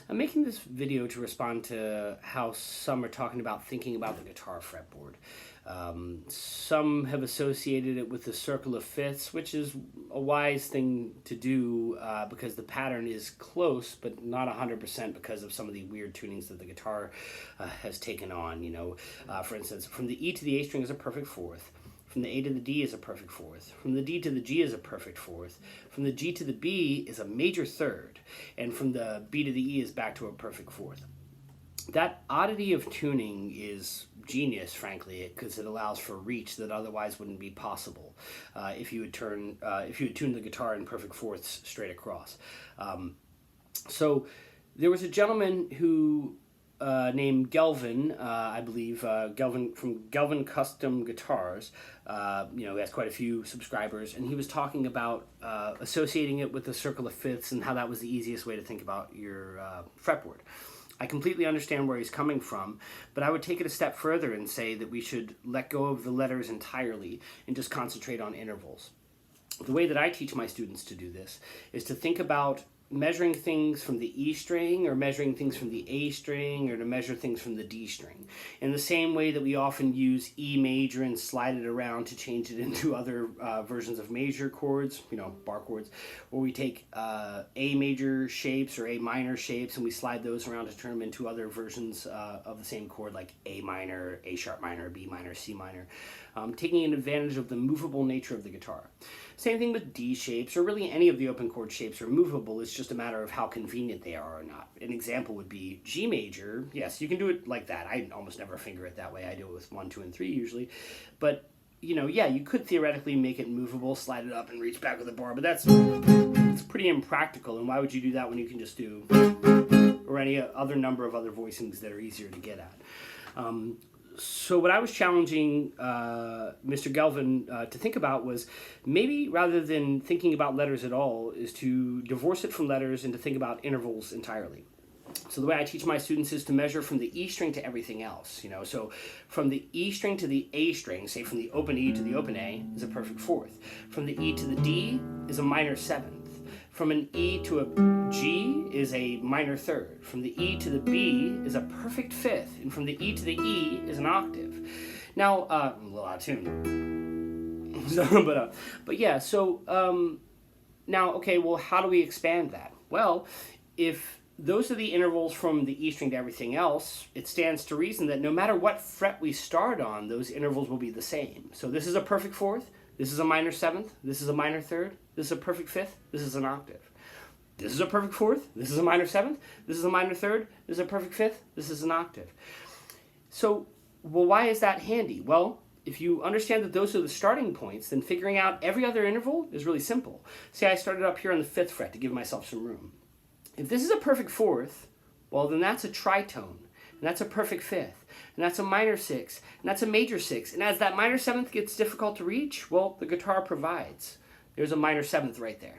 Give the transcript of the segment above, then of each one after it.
I'm making this video to respond to how some are talking about thinking about the guitar fretboard. Some have associated it with the circle of fifths, which is a wise thing to do because the pattern is close, but not 100% because of some of the weird tunings that the guitar has taken on. For instance, from the E to the A string is a perfect fourth. From the A to the D is a perfect fourth. From the D to the G is a perfect fourth. From the G to the B is a major third. And from the B to the E is back to a perfect fourth. That oddity of tuning is genius, frankly, because it allows for reach that otherwise wouldn't be possible if you had tuned the guitar in perfect fourths straight across. So there was a gentleman who named Gelvin, I believe, Gelvin from Gelvin Custom Guitars. He has quite a few subscribers, and he was talking about associating it with the circle of fifths and how that was the easiest way to think about your fretboard. I completely understand where he's coming from, but I would take it a step further and say that we should let go of the letters entirely and just concentrate on intervals. The way that I teach my students to do this is to think about measuring things from the E string or measuring things from the A string or to measure things from the D string. In the same way that we often use E major and slide it around to change it into other versions of major chords, bar chords, or we take A major shapes or A minor shapes and we slide those around to turn them into other versions of the same chord like A minor, A sharp minor, B minor, C minor, taking advantage of the movable nature of the guitar. Same thing with D shapes, or really any of the open chord shapes are movable. It's just a matter of how convenient they are or not. An example would be G major. Yes, you can do it like that. I almost never finger it that way. I do it with 1, 2, and 3 usually. But, you could theoretically make it movable, slide it up, and reach back with a bar, but it's pretty impractical, and why would you do that when you can just do, or any other number of other voicings that are easier to get at. So what I was challenging Mr. Gelvin to think about was maybe rather than thinking about letters at all is to divorce it from letters and to think about intervals entirely. So the way I teach my students is to measure from the E string to everything else, So from the E string to the A string, say from the open E to the open A, is a perfect fourth. From the E to the D is a minor seventh. From an E to a G is a minor third. From the E to the B is a perfect fifth. And from the E to the E is an octave. Now, I'm a little out of tune. Now, okay, well, how do we expand that? Well, if those are the intervals from the E string to everything else, it stands to reason that no matter what fret we start on, those intervals will be the same. So this is a perfect fourth. This is a minor seventh. This is a minor third. This is a perfect fifth. This is an octave. This is a perfect fourth. This is a minor seventh. This is a minor third. This is a perfect fifth. This is an octave. So, why is that handy? Well, if you understand that those are the starting points, then figuring out every other interval is really simple. Say I started up here on the 5th fret to give myself some room. If this is a perfect fourth, well, then that's a tritone. And that's a perfect fifth, and that's a minor sixth, and that's a major sixth. And as that minor seventh gets difficult to reach, well, the guitar provides. There's a minor seventh right there.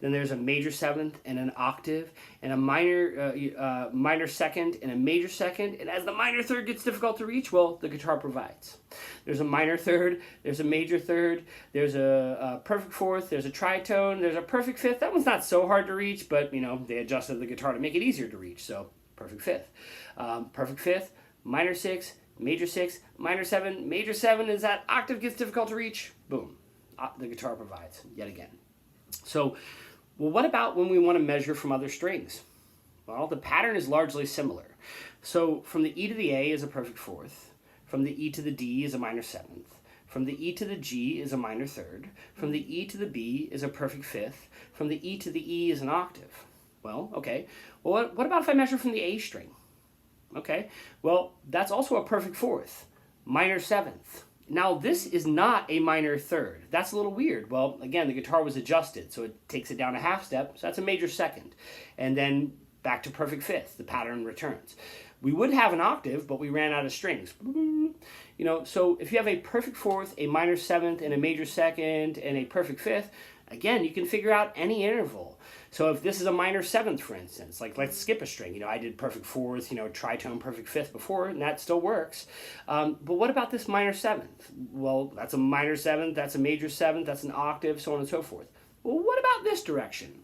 Then there's a major seventh and an octave, and a minor second and a major second. And as the minor third gets difficult to reach, well, the guitar provides. There's a minor third, there's a major third, there's a perfect fourth, there's a tritone, there's a perfect fifth. That one's not so hard to reach, but, they adjusted the guitar to make it easier to reach, so perfect fifth, minor six, major six, minor seven, major seven. As that octave gets difficult to reach, boom, the guitar provides yet again. So, well, what about when we want to measure from other strings? Well, the pattern is largely similar. So from the E to the A is a perfect fourth. From the E to the D is a minor seventh. From the E to the G is a minor third. From the E to the B is a perfect fifth. From the E to the E is an octave. Well, okay. Well, what about if I measure from the A string? Okay. Well, that's also a perfect fourth. Minor seventh. Now, this is not a minor third. That's a little weird. Well, again, the guitar was adjusted, so it takes it down a half step. So that's a major second. And then back to perfect fifth. The pattern returns. We would have an octave, but we ran out of strings. So if you have a perfect fourth, a minor seventh, and a major second, and a perfect fifth, again, you can figure out any interval. So if this is a minor seventh, for instance, like let's skip a string. I did perfect fourth, tritone, perfect fifth before, and that still works. But what about this minor seventh? Well, that's a minor seventh, that's a major seventh, that's an octave, so on and so forth. Well, what about this direction?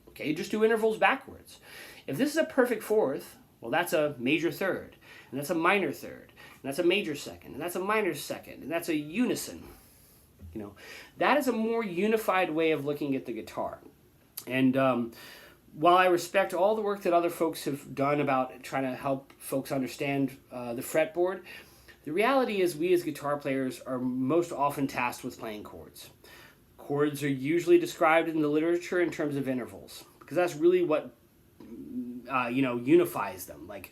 Okay, just do intervals backwards. If this is a perfect fourth, well, that's a major third, and that's a minor third, and that's a major second, and that's a minor second, and that's a unison. That is a more unified way of looking at the guitar. And while I respect all the work that other folks have done about trying to help folks understand the fretboard, the reality is we as guitar players are most often tasked with playing chords. Chords are usually described in the literature in terms of intervals, because that's really what unifies them. Like,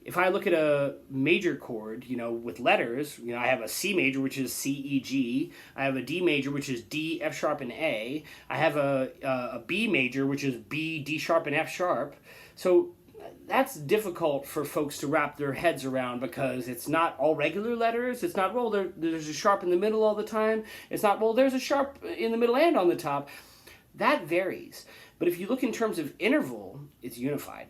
if I look at a major chord, with letters, I have a C major, which is C, E, G. I have a D major, which is D, F sharp, and A. I have a B major, which is B, D sharp, and F sharp. So that's difficult for folks to wrap their heads around, because it's not all regular letters. It's not, well, there's a sharp in the middle all the time. It's not, well, there's a sharp in the middle and on the top. That varies. But if you look in terms of interval, it's unified.